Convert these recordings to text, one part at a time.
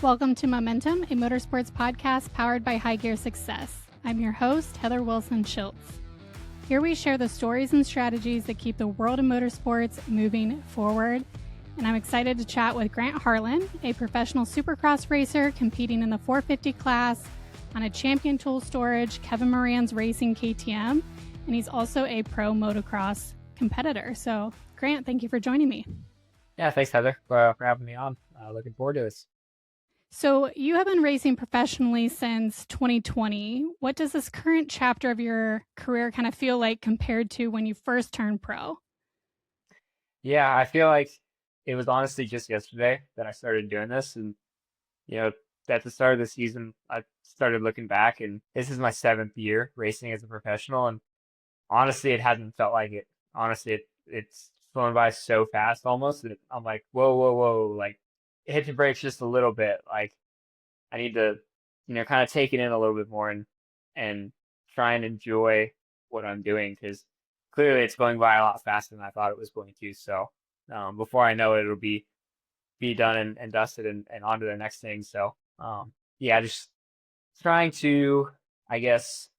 Welcome to Momentum, a motorsports podcast powered by High Gear Success. I'm your host, Heather Wilson Schiltz. Here we share the stories and strategies that keep the world of motorsports moving forward. And I'm excited to chat with Grant Harlan, a professional supercross racer competing in the 450 class on a Champion Tool Storage Kevin Moran's Racing KTM. And he's also a pro motocross competitor. So, Grant, thank you for joining me. Yeah, thanks, Heather, for having me on. Looking forward to this. So you have been racing professionally since 2020. What does this current chapter of your career kind of feel like compared to when you first turned pro? Yeah, I feel like it was honestly just yesterday that I started doing this. And, at the start of the season, I started looking back, and this is my 7th year racing as a professional. And honestly, it hasn't felt like it. Honestly, it's flown by so fast almost that I'm like, whoa. Like, hit the brakes just a little bit. Like, I need to, kind of take it in a little bit more and try and enjoy what I'm doing, because clearly it's going by a lot faster than I thought it was going to. So before I know it, it'll be done and dusted and on to the next thing. So just trying to, I guess,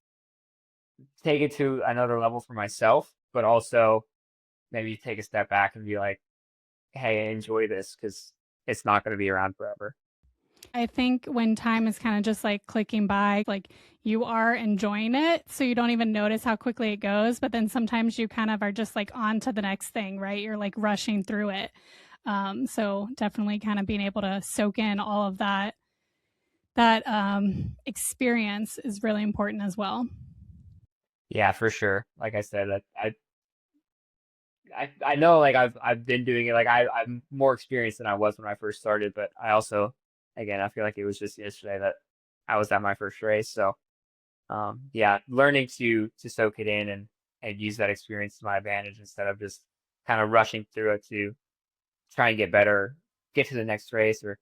take it to another level for myself, but also maybe take a step back and be like, hey, enjoy this, because it's not going to be around forever. I think when time is kind of just like clicking by, like you are enjoying it, so you don't even notice how quickly it goes. But then sometimes you kind of are just like on to the next thing, right? You're like rushing through it. So definitely kind of being able to soak in all of that experience is really important as well. Yeah, for sure. Like I said, I know, like I've been doing it. Like I'm more experienced than I was when I first started, but I also, again, I feel like it was just yesterday that I was at my first race. So learning to soak it in and use that experience to my advantage instead of just kind of rushing through it to try and get better, get to the next race, or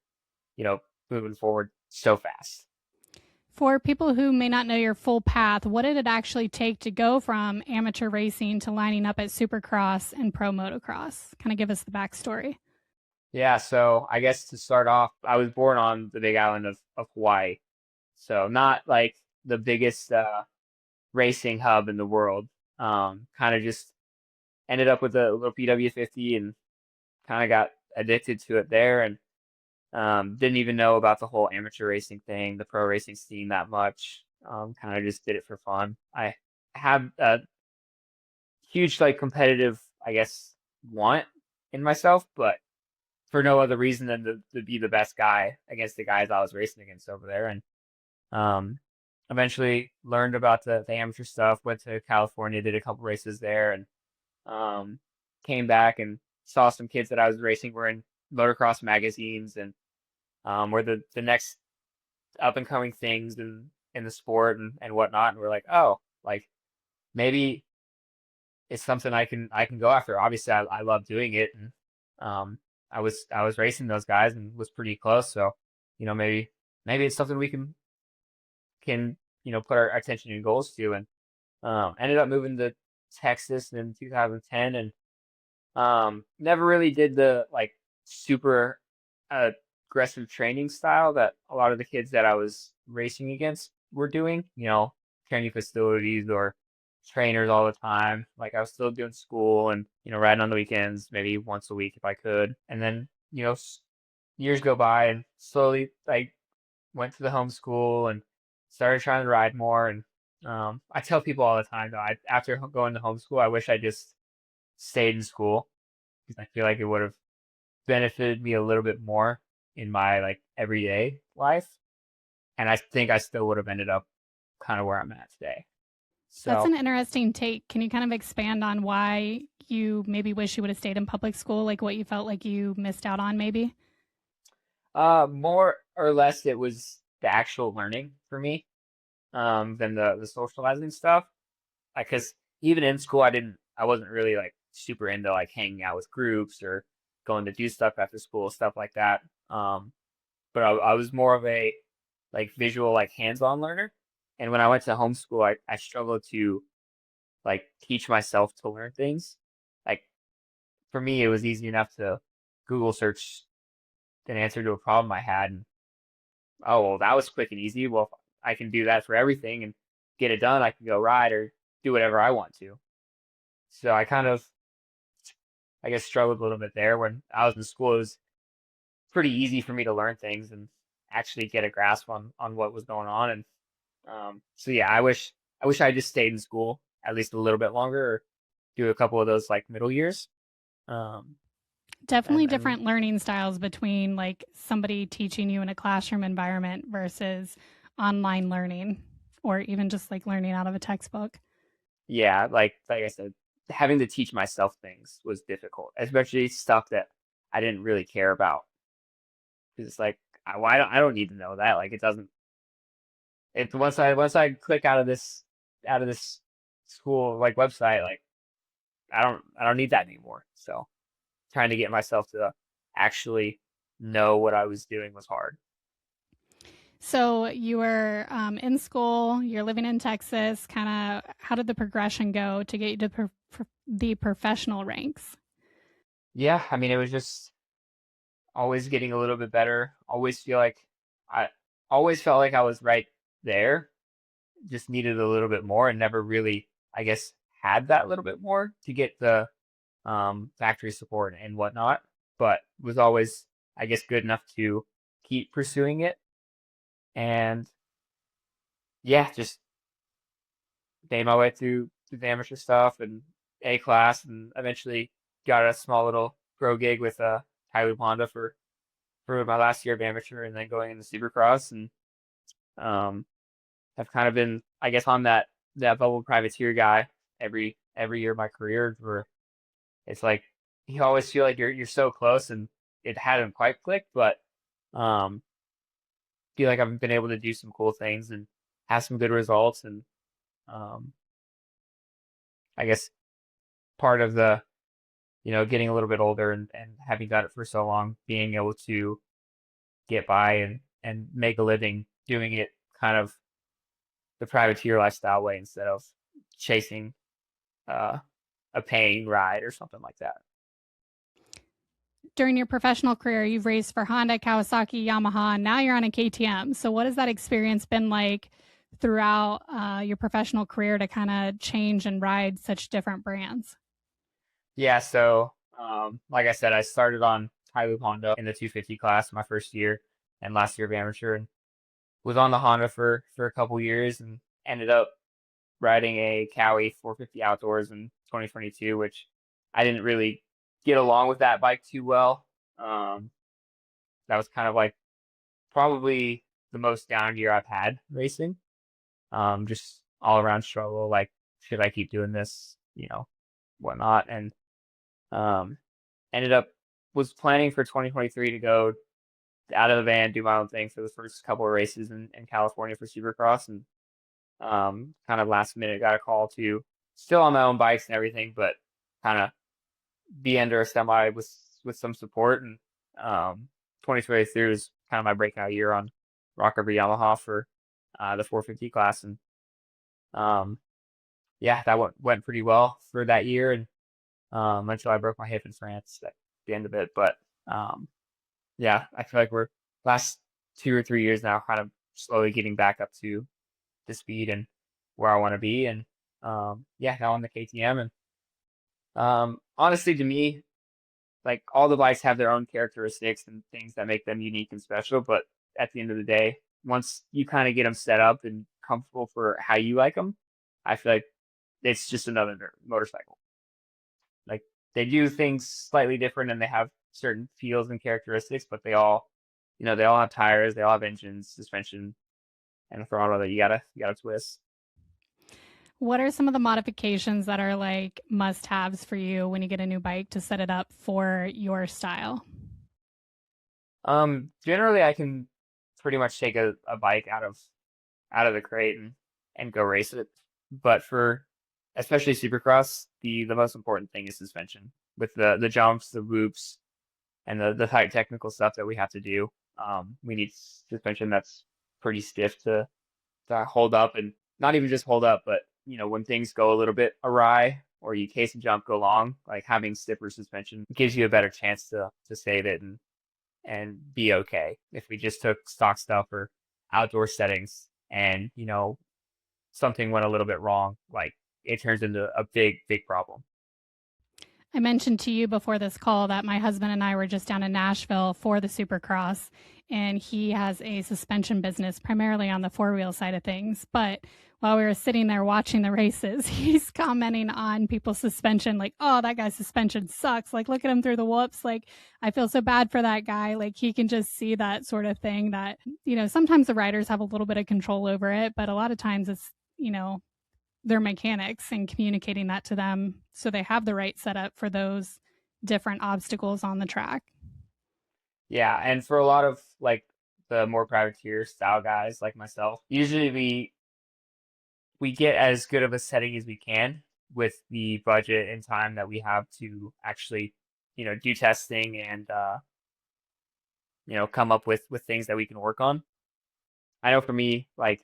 moving forward so fast. For people who may not know your full path, what did it actually take to go from amateur racing to lining up at Supercross and Pro Motocross? Kind of give us the backstory. Yeah, so I guess to start off, I was born on the big island of Hawaii. So not like the biggest racing hub in the world. Kind of just ended up with a little PW50 and kind of got addicted to it there, and didn't even know about the whole amateur racing thing, the pro racing scene that much. Kind of just did it for fun. I have a huge like competitive, I guess, want in myself, but for no other reason than to be the best guy against the guys I was racing against over there. And eventually learned about the amateur stuff, went to California, did a couple races there, and came back and saw some kids that I was racing were in motocross magazines and were the next up and coming things in the sport and whatnot. And we're like, oh, like maybe it's something I can go after. Obviously I love doing it, and I was racing those guys and was pretty close. So, maybe it's something we can put our attention and goals to. And ended up moving to Texas in 2010, and never really did the like super aggressive training style that a lot of the kids that I was racing against were doing. Training facilities or trainers all the time. Like I was still doing school and riding on the weekends, maybe once a week if I could. And then years go by, and slowly like went to the homeschool and started trying to ride more. And I tell people all the time though, after going to homeschool, I wish I just stayed in school, because I feel like it would have benefited me a little bit more in my like everyday life. And I think I still would have ended up kind of where I'm at today. So that's an interesting take. Can you kind of expand on why you maybe wish you would have stayed in public school, like what you felt like you missed out on maybe? more or less it was the actual learning for me, than the socializing stuff. Like, cause even in school, I wasn't really like super into like hanging out with groups or going to do stuff after school, stuff like that. But I was more of a like visual, like hands-on learner. And when I went to homeschool, I struggled to like teach myself to learn things. Like for me, it was easy enough to Google search an answer to a problem I had, and oh, well, that was quick and easy. Well, if I can do that for everything and get it done, I can go ride or do whatever I want to. So I kind of, I guess, struggled a little bit there. When I was in school, it was pretty easy for me to learn things and actually get a grasp on what was going on. And so yeah, I wish I just stayed in school at least a little bit longer, or do a couple of those like middle years. Um, Definitely and different learning styles between like somebody teaching you in a classroom environment versus online learning, or even just like learning out of a textbook. yeah, like I said, having to teach myself things was difficult, especially stuff that I didn't really care about. Because it's like, I don't need to know that. Like it doesn't. It's once I click out of this school like website, like I don't need that anymore. So trying to get myself to actually know what I was doing was hard. So you were in school, you're living in Texas. Kind of, how did the progression go to get you to the professional ranks? Yeah, I mean, it was just always getting a little bit better. I always felt like I was right there, just needed a little bit more, and never really, I guess, had that little bit more to get the factory support and whatnot. But was always, I guess, good enough to keep pursuing it. And yeah, just made my way through the amateur stuff and A class, and eventually got a small little pro gig with Tyler Honda for my last year of amateur, and then going into Supercross. And um, have kind of been, I guess, on that bubble privateer guy every year of my career, where it's like you always feel like you're so close, and it hadn't quite clicked, but um, feel like I've been able to do some cool things and have some good results. And um, I guess part of the, getting a little bit older and having done it for so long, being able to get by and make a living doing it kind of the privateer lifestyle way, instead of chasing uh, a paying ride or something like that. During your professional career, you've raced for Honda, Kawasaki, Yamaha, and now you're on a KTM. So what has that experience been like throughout your professional career to kind of change and ride such different brands? Yeah, so like I said, I started on Tyler Honda in the 250 class my first year and last year of amateur, and was on the Honda for a couple years, and ended up riding a Cowie 450 Outdoors in 2022, which I didn't really get along with that bike too well. Um, that was kind of like probably the most down year I've had racing. Just all around struggle. Like, should I keep doing this? Whatnot. And um, ended up was planning for 2023 to go out of the van, do my own thing for the first couple of races in California for Supercross, and kind of last minute got a call to still on my own bikes and everything, but kind of be under a semi with some support. And 2023 was kind of my breakout year on Rock Rubber Yamaha for the 450 class. And yeah, that went pretty well for that year, and until I broke my hip in France at the end of it. But yeah, I feel like we're last 2 or 3 years now kind of slowly getting back up to the speed and where I want to be. And yeah, now on the KTM. And honestly, to me, like, all the bikes have their own characteristics and things that make them unique and special. But at the end of the day, once you kind of get them set up and comfortable for how you like them, I feel like it's just another motorcycle. Like, they do things slightly different, and they have certain feels and characteristics, but they all have tires, they all have engines, suspension, and a throttle that you gotta twist. What are some of the modifications that are like must-haves for you when you get a new bike to set it up for your style? Generally, I can pretty much take a bike out of the crate and go race it. But for especially Supercross, the most important thing is suspension. With the jumps, the whoops, and the high technical stuff that we have to do, we need suspension that's pretty stiff to hold up, and not even just hold up, but when things go a little bit awry or you case and jump go long, like, having stiffer suspension gives you a better chance to save it and be okay. If we just took stock stuff or outdoor settings and, something went a little bit wrong, like it turns into a big, big problem. I mentioned to you before this call that my husband and I were just down in Nashville for the Supercross, and he has a suspension business primarily on the four-wheel side of things. But while we were sitting there watching the races, he's commenting on people's suspension, like, oh, that guy's suspension sucks. Like, look at him through the whoops. Like, I feel so bad for that guy. Like, he can just see that sort of thing that, sometimes the riders have a little bit of control over it, but a lot of times it's, their mechanics and communicating that to them so they have the right setup for those different obstacles on the track. Yeah, and for a lot of like the more privateer style guys like myself, usually we get as good of a setting as we can with the budget and time that we have to actually, do testing and come up with things that we can work on. I know for me, like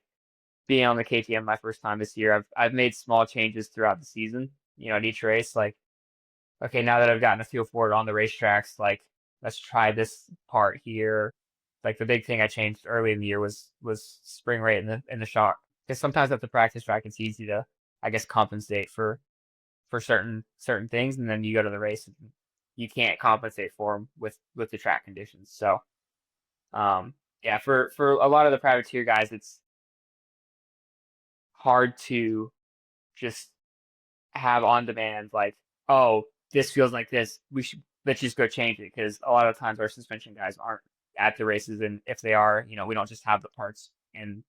being on the KTM my first time this year, I've made small changes throughout the season, at each race. Like, okay, now that I've gotten a feel for it on the racetracks, like let's try this part here. Like the big thing I changed early in the year was spring rate in the shock. Because sometimes at the practice track it's easy to, I guess, compensate for certain things, and then you go to the race and you can't compensate for them with the track conditions. So, yeah, for a lot of the privateer guys, it's hard to just have on demand, like, oh, this feels like this, let's just go change it, because a lot of times our suspension guys aren't at the races, and if they are, we don't just have the parts and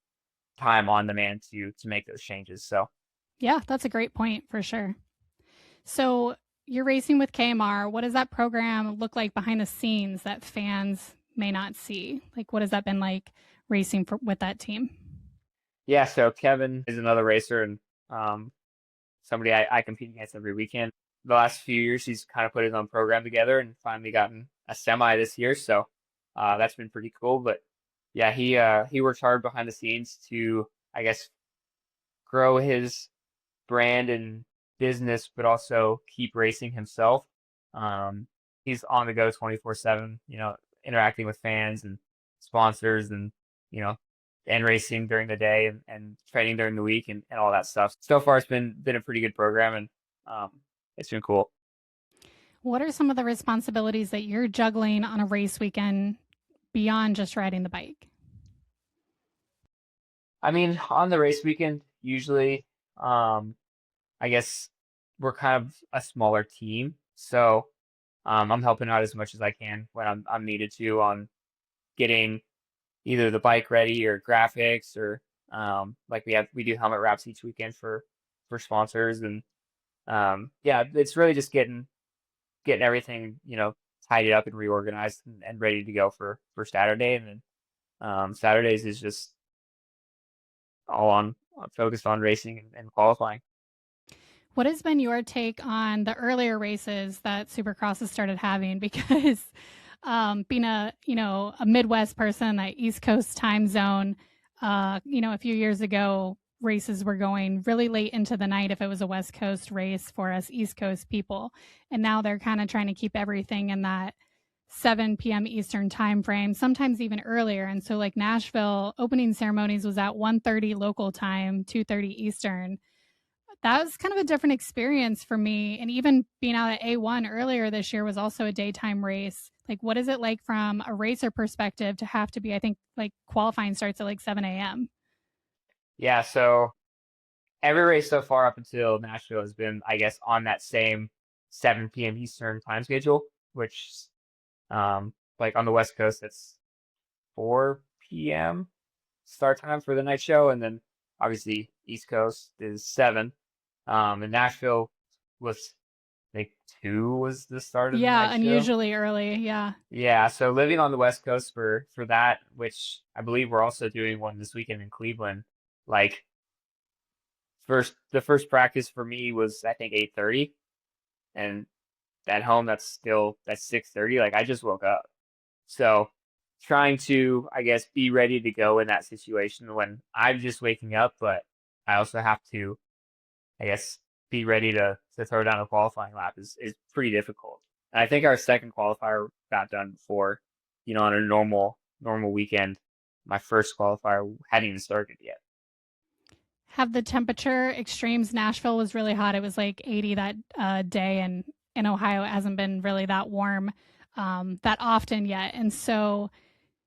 time on demand to make those changes. So yeah, that's a great point for sure. So you're racing with KMR. What does that program look like behind the scenes that fans may not see? Like, what has that been like racing with that team? Yeah, so Kevin is another racer, and somebody I compete against every weekend. The last few years, he's kind of put his own program together and finally gotten a semi this year. So that's been pretty cool. But yeah, he works hard behind the scenes to, I guess, grow his brand and business, but also keep racing himself. He's on the go 24/7, interacting with fans and sponsors and, and racing during the day and training during the week and all that stuff. So far, it's been a pretty good program, and it's been cool. What are some of the responsibilities that you're juggling on a race weekend beyond just riding the bike? I mean, on the race weekend, usually, I guess we're kind of a smaller team, so I'm helping out as much as I can when I'm needed to on getting either the bike ready or graphics, or like we do helmet wraps each weekend for sponsors, and yeah, it's really just getting everything tidied up and reorganized and ready to go for Saturday. And then Saturdays is just all focused on racing and qualifying. What has been your take on the earlier races that Supercross has started having? Because being a Midwest person, that East Coast time zone, a few years ago, races were going really late into the night if it was a West Coast race for us East Coast people. And now they're kind of trying to keep everything in that 7 p.m. Eastern time frame, sometimes even earlier. And so like Nashville opening ceremonies was at 1:30 local time, 2:30 Eastern. That was kind of a different experience for me. And even being out at A1 earlier this year was also a daytime race. Like, what is it like from a racer perspective to have to be, I think, like qualifying starts at like 7 a.m.? Yeah, so every race so far up until Nashville has been, I guess, on that same 7 p.m. Eastern time schedule, which, like on the West Coast, it's 4 p.m. start time for the night show, and then obviously East Coast is 7. And Nashville was, I think, 2 was the start of the night show. Unusually early, yeah. Yeah, so living on the West Coast for that, which I believe we're also doing one this weekend in Cleveland, like the first practice for me was, I think, 8:30, and at home that's 6:30. Like I just woke up. So trying to, I guess, be ready to go in that situation when I'm just waking up, but I also have to, I guess, be ready to throw down a qualifying lap is pretty difficult. And I think our second qualifier got done before on a normal weekend. My first qualifier hadn't even started yet. Have the temperature extremes? Nashville was really hot. It was like 80 that day, and in Ohio it hasn't been really that warm that often yet. And so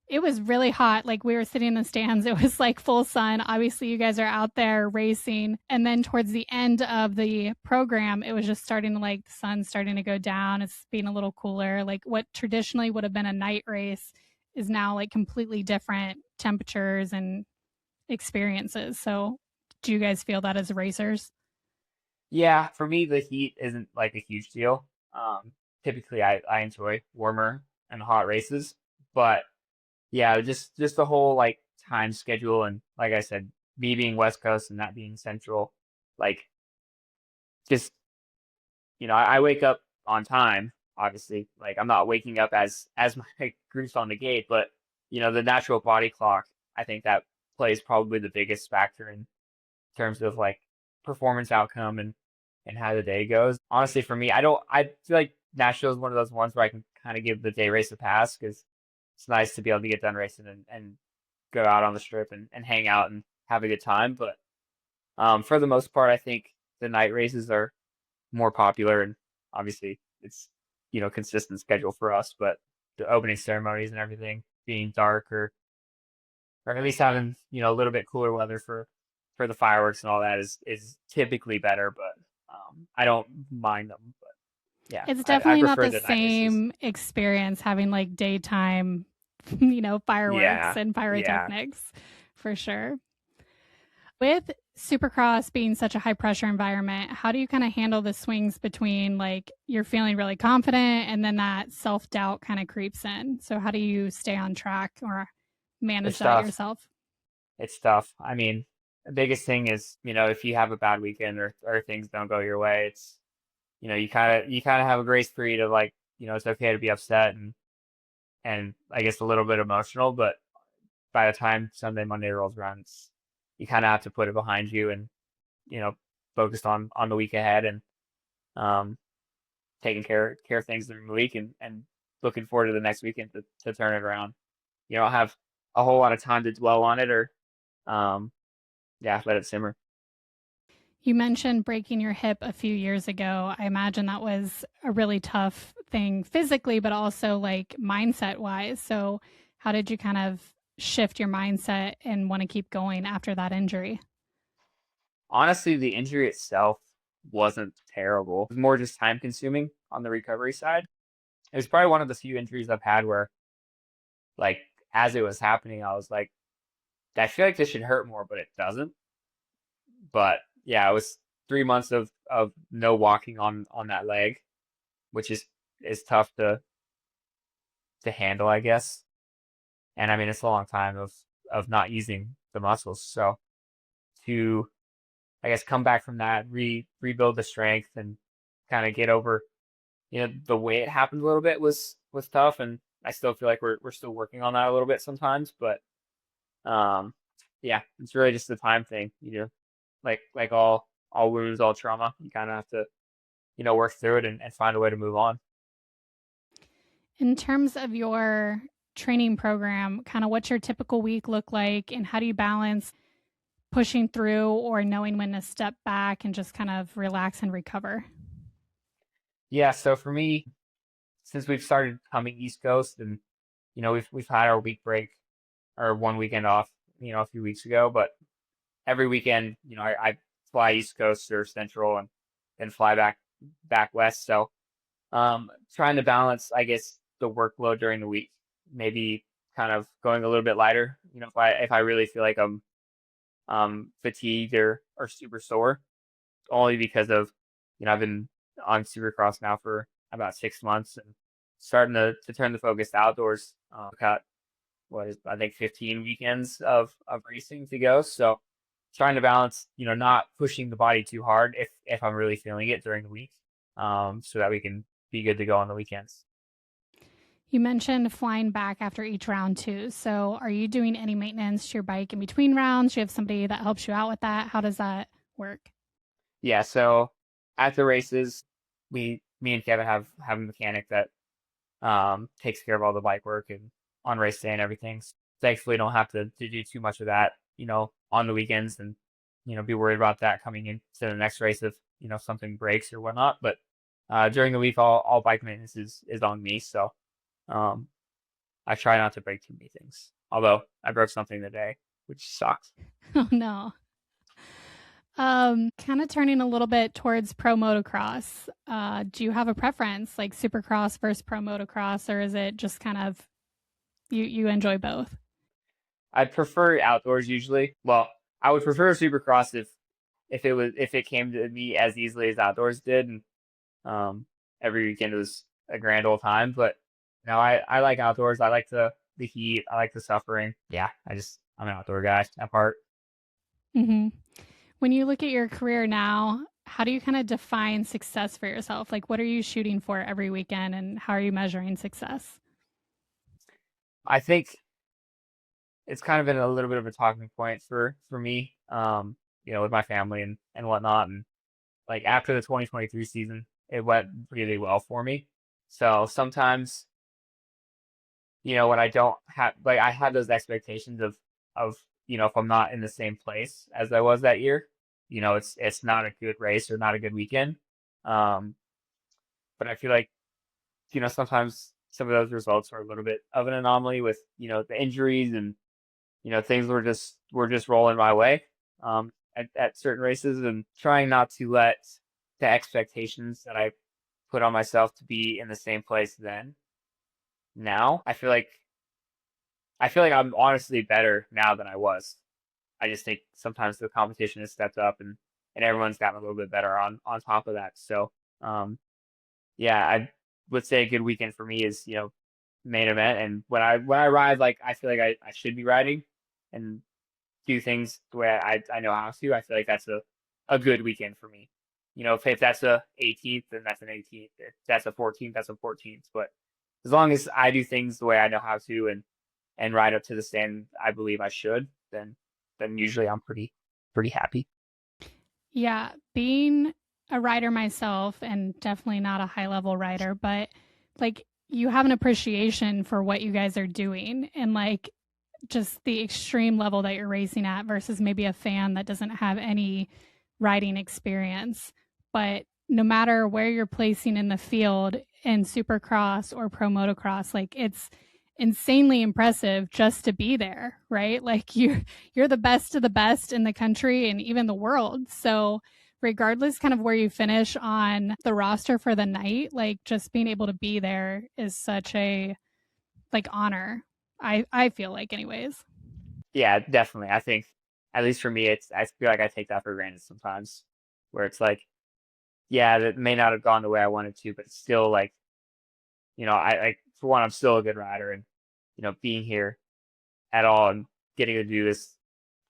it was really hot. Like, we were sitting in the stands. It was like full sun. Obviously, you guys are out there racing. And then towards the end of the program, it was just starting to, like, the sun's starting to go down. It's being a little cooler. Like, what traditionally would have been a night race is now like completely different temperatures and experiences. So do you guys feel that as racers? Yeah, for me, the heat isn't like a huge deal. Typically, I enjoy warmer and hot races, but yeah, just the whole like time schedule, and like I said, me being West Coast and not being Central, like just I wake up on time. Obviously, like I'm not waking up as my group's on the gate, but the natural body clock. I think that plays probably the biggest factor in terms of like performance outcome and how the day goes. Honestly, for me, I feel like Nashville is one of those ones where I can kind of give the day race a pass because it's nice to be able to get done racing and go out on the strip and hang out and have a good time. But for the most part, I think the night races are more popular, and obviously it's consistent schedule for us. But the opening ceremonies and everything being dark or at least having a little bit cooler weather for the fireworks and all that is typically better. But I don't mind them. But yeah, It's I definitely not prefer the the night races. same experience having like daytime, fireworks Yeah, and yeah. pyrotechnics for sure. With Supercross being such a high pressure environment, how do you kind of handle the swings between like you're feeling really confident and then that self doubt kind of creeps in? So, how do you stay on track or manage It's that tough. yourself? It's tough. I mean, the biggest thing is, if you have a bad weekend or things don't go your way, it's, you kind of have a grace period of like, it's okay to be upset and I guess a little bit emotional, but by the time Sunday, Monday rolls around, you kind of have to put it behind you and, you know, focus on the week ahead and um, taking care of things during the week and looking forward to the next weekend to turn it around. You don't have a whole lot of time to dwell on it or um, yeah, let it simmer. You mentioned breaking your hip a few years ago. I imagine that was a really tough thing physically, but also like mindset wise. So, how did you kind of shift your mindset and want to keep going after that injury? Honestly, the injury itself wasn't terrible. It was more just time consuming on the recovery side. It was probably one of the few injuries I've had where, like, as it was happening, I was like, I feel like this should hurt more, but it doesn't. But yeah, it was 3 months of no walking on that leg, which is tough to handle, I guess. And I mean, it's a long time of not using the muscles. So to, I guess, come back from that, rebuild the strength and kind of get over, the way it happened a little bit was tough. And I still feel like we're still working on that a little bit sometimes, but um, yeah, it's really just the time thing, like all wounds, all trauma, you kind of have to, work through it and find a way to move on. In terms of your training program, kind of what's your typical week look like, and how do you balance pushing through or knowing when to step back and just kind of relax and recover? Yeah, so for me, since we've started coming East Coast and we've had our week break or one weekend off, a few weeks ago, but every weekend, I fly East Coast or Central and then fly back west. So trying to balance, I guess, the workload during the week, maybe kind of going a little bit lighter, if I really feel like I'm fatigued or super sore, only because of, I've been on Supercross now for about 6 months and starting to turn the focus outdoors. Got what is I think 15 weekends of racing to go. So trying to balance, not pushing the body too hard if I'm really feeling it during the week, so that we can be good to go on the weekends. You mentioned flying back after each round too. So, are you doing any maintenance to your bike in between rounds? Do you have somebody that helps you out with that? How does that work? Yeah, so at the races, me and Kevin have a mechanic that takes care of all the bike work and on race day and everything. So thankfully, don't have to do too much of that, on the weekends and, be worried about that coming into the next race if, something breaks or whatnot. But during the week, all bike maintenance is on me. So I try not to break too many things. Although I broke something today, which sucks. Oh, no. Kind of turning a little bit towards pro motocross. Do you have a preference, like Supercross versus pro motocross, or is it just kind of you enjoy both? I prefer outdoors usually. Well, I would prefer Supercross if it came to me as easily as outdoors did, and every weekend was a grand old time. But I like outdoors. I like the heat. I like the suffering. Yeah, I'm an outdoor guy at heart. Mm-hmm. When you look at your career now, how do you kind of define success for yourself? Like, what are you shooting for every weekend, and how are you measuring success? I think it's kind of been a little bit of a talking point for me, with my family and whatnot. And like after the 2023 season, it went really well for me. So sometimes, when I don't have, like, I had those expectations of, if I'm not in the same place as I was that year, it's not a good race or not a good weekend. Um, but I feel like, sometimes some of those results are a little bit of an anomaly with, the injuries and, things were just rolling my way, at certain races, and trying not to let the expectations that I put on myself to be in the same place then. Now, I feel like I'm honestly better now than I was. I just think sometimes the competition has stepped up and everyone's gotten a little bit better on top of that. So, yeah, I would say a good weekend for me is, main event. And when I ride, like, I feel like I should be riding and do things the way I know how to. I feel like that's a good weekend for me. If that's a 18th, then that's an 18th. If that's a 14th, that's a 14th. But as long as I do things the way I know how to and ride up to the stand I believe I should, then usually I'm pretty happy. Yeah, being a rider myself, and definitely not a high level rider, but like you have an appreciation for what you guys are doing, and like just the extreme level that you're racing at versus maybe a fan that doesn't have any riding experience. But no matter where you're placing in the field in Supercross or pro motocross, like it's insanely impressive just to be there, right? Like you're the best of the best in the country and even the world. So regardless kind of where you finish on the roster for the night, like just being able to be there is such a like honor. I feel like anyways. Yeah, definitely. I think at least for me, I feel like I take that for granted sometimes, where it's like, yeah, that may not have gone the way I wanted to, but it's still like, for one, I'm still a good rider, and being here at all and getting to do this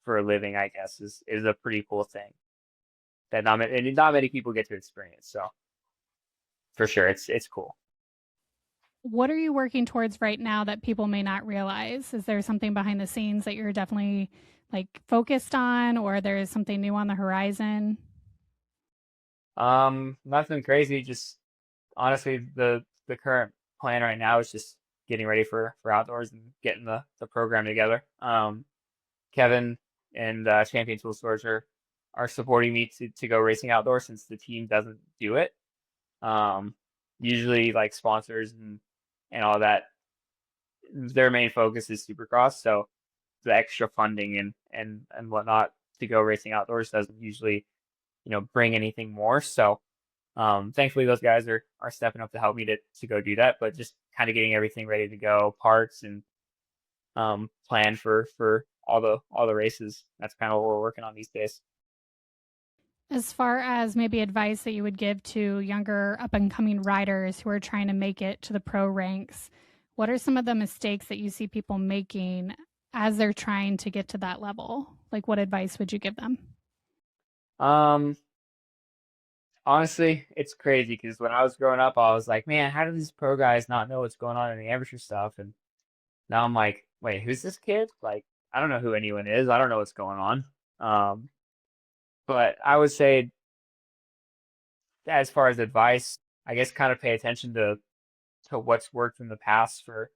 for a living, I guess, is a pretty cool thing that not many people get to experience. So for sure, it's cool. What are you working towards right now that people may not realize? Is there something behind the scenes that you're definitely like focused on, or there's something new on the horizon? Nothing crazy. Just honestly, the current plan right now is just getting ready for outdoors and getting the program together. Kevin and Champion Tool Storage are supporting me to go racing outdoors since the team doesn't do it. Usually like sponsors and all that, their main focus is Supercross. So the extra funding and whatnot to go racing outdoors doesn't usually, bring anything more. So thankfully those guys are stepping up to help me to go do that, but just kind of getting everything ready to go, parts and plan for all the races. That's kind of what we're working on these days. As far as maybe advice that you would give to younger up and coming riders who are trying to make it to the pro ranks, what are some of the mistakes that you see people making as they're trying to get to that level? Like, what advice would you give them? Honestly, it's crazy because when I was growing up, I was like, man, how do these pro guys not know what's going on in the amateur stuff? And now I'm like, wait, who's this kid? Like, I don't know who anyone is. I don't know what's going on. Um, but I would say, as far as advice, I guess kind of pay attention to what's worked in the past for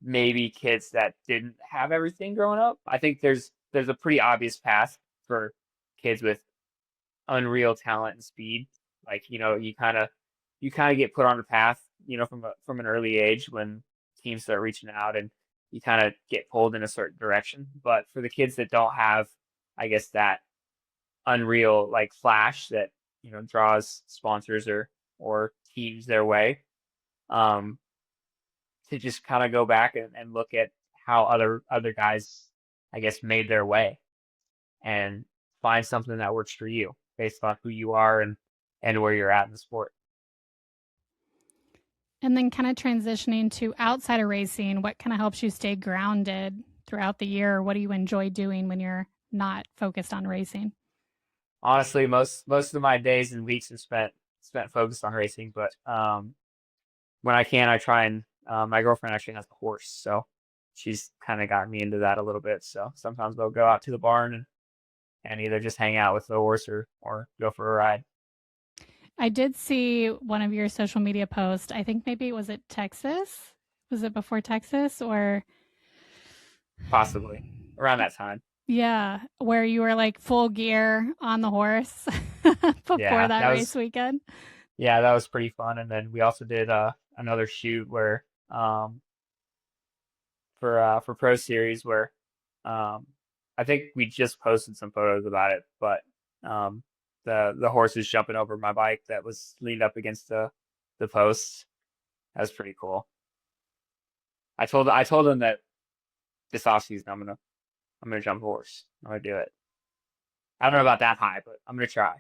maybe kids that didn't have everything growing up. I think there's a pretty obvious path for kids with unreal talent and speed. Like, you kind of get put on a path, from an early age when teams start reaching out and you kind of get pulled in a certain direction. But for the kids that don't have, I guess, that unreal like flash that, draws sponsors or teams their way, to just kind of go back and look at how other guys, I guess, made their way and find something that works for you based on who you are and where you're at in the sport. And then kind of transitioning to outside of racing, what kind of helps you stay grounded throughout the year? What do you enjoy doing when you're not focused on racing? Honestly, most of my days and weeks are spent focused on racing, but when I can, I try and my girlfriend actually has a horse, so she's kind of got me into that a little bit. So sometimes they'll go out to the barn and either just hang out with the horse or go for a ride. I did see one of your social media posts. I think maybe was it Texas? Was it before Texas or possibly around that time? Yeah, where you were like full gear on the horse before that race weekend. Yeah, that was pretty fun. And then we also did another shoot where for Pro Series where I think we just posted some photos about it, but the horse was jumping over my bike that was leaned up against the post. That was pretty cool. I told him that this offseason I'm gonna jump a horse. I'm gonna do it. I don't know about that high, but I'm gonna try.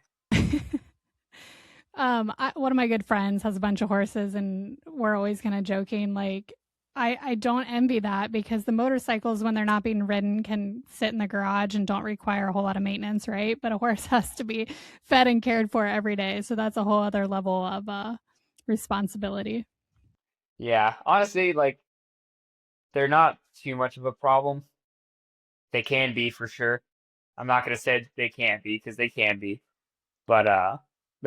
One of my good friends has a bunch of horses, and we're always kind of joking. Like, I don't envy that because the motorcycles, when they're not being ridden, can sit in the garage and don't require a whole lot of maintenance, right? But a horse has to be fed and cared for every day, so that's a whole other level of responsibility. Yeah, honestly, like they're not too much of a problem. They can be for sure. I'm not gonna say they can't be because they can be, but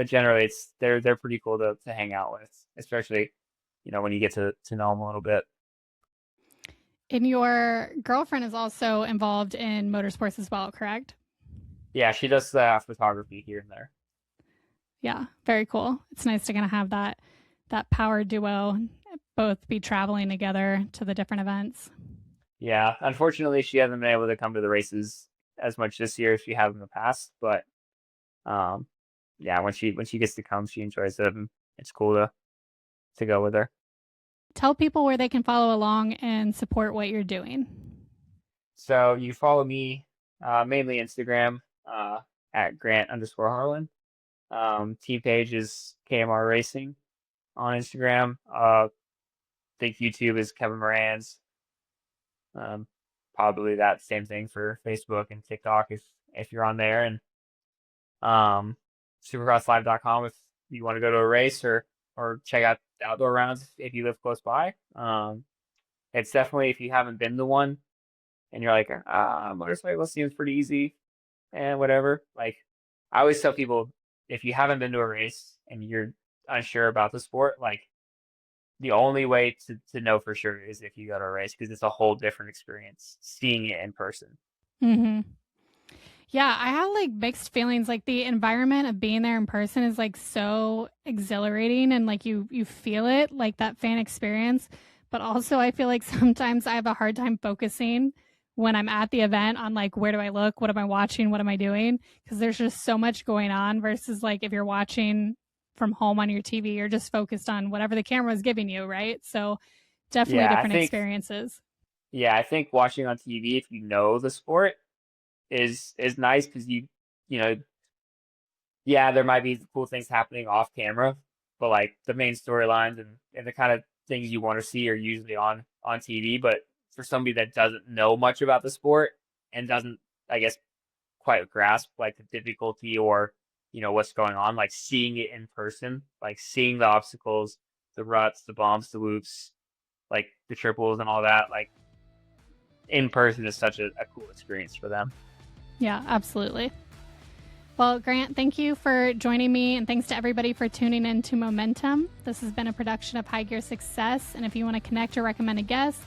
generally they're pretty cool to hang out with, especially when you get to know them a little bit. And your girlfriend is also involved in motorsports as well, correct? Yeah, she does photography here and there. Yeah, very cool. It's nice to kind of have that power duo, both be traveling together to the different events. Yeah, unfortunately, she hasn't been able to come to the races as much this year as she has in the past. But yeah, when she gets to come, she enjoys it. And it's cool to go with her. Tell people where they can follow along and support what you're doing. So you follow me mainly Instagram at Grant_Harlan. Team page is KMR Racing on Instagram. I think YouTube is Kevin Moran's. Probably that same thing for Facebook and TikTok if you're on there, and supercrosslive.com if you want to go to a race or check out the outdoor rounds if you live close by. It's definitely, if you haven't been to one and you're like, motorcycle seems pretty easy and whatever, like I always tell people, if you haven't been to a race and you're unsure about the sport, like the only way to know for sure is if you go to a race, because it's a whole different experience seeing it in person. Mm-hmm. Yeah, I have like mixed feelings. Like the environment of being there in person is like so exhilarating, and like you feel it, like that fan experience. But also I feel like sometimes I have a hard time focusing when I'm at the event on like, where do I look? What am I watching? What am I doing? Because there's just so much going on versus like if you're watching from home on your TV, you're just focused on whatever the camera is giving you, right? So definitely different experiences. Yeah, I think watching on TV, if you know the sport, is nice because there might be cool things happening off camera, but like the main storylines and the kind of things you want to see are usually on TV. But for somebody that doesn't know much about the sport and doesn't, I guess, quite grasp like the difficulty or what's going on, like seeing it in person, like seeing the obstacles, the ruts, the bumps, the whoops, like the triples and all that, like in person is such a cool experience for them. Yeah, absolutely. Well, Grant, thank you for joining me, and thanks to everybody for tuning in to Momentum. This has been a production of High Gear Success, and if you want to connect or recommend a guest,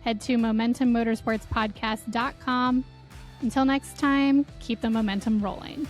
head to momentummotorsportspodcast.com. Until next time, keep the momentum rolling.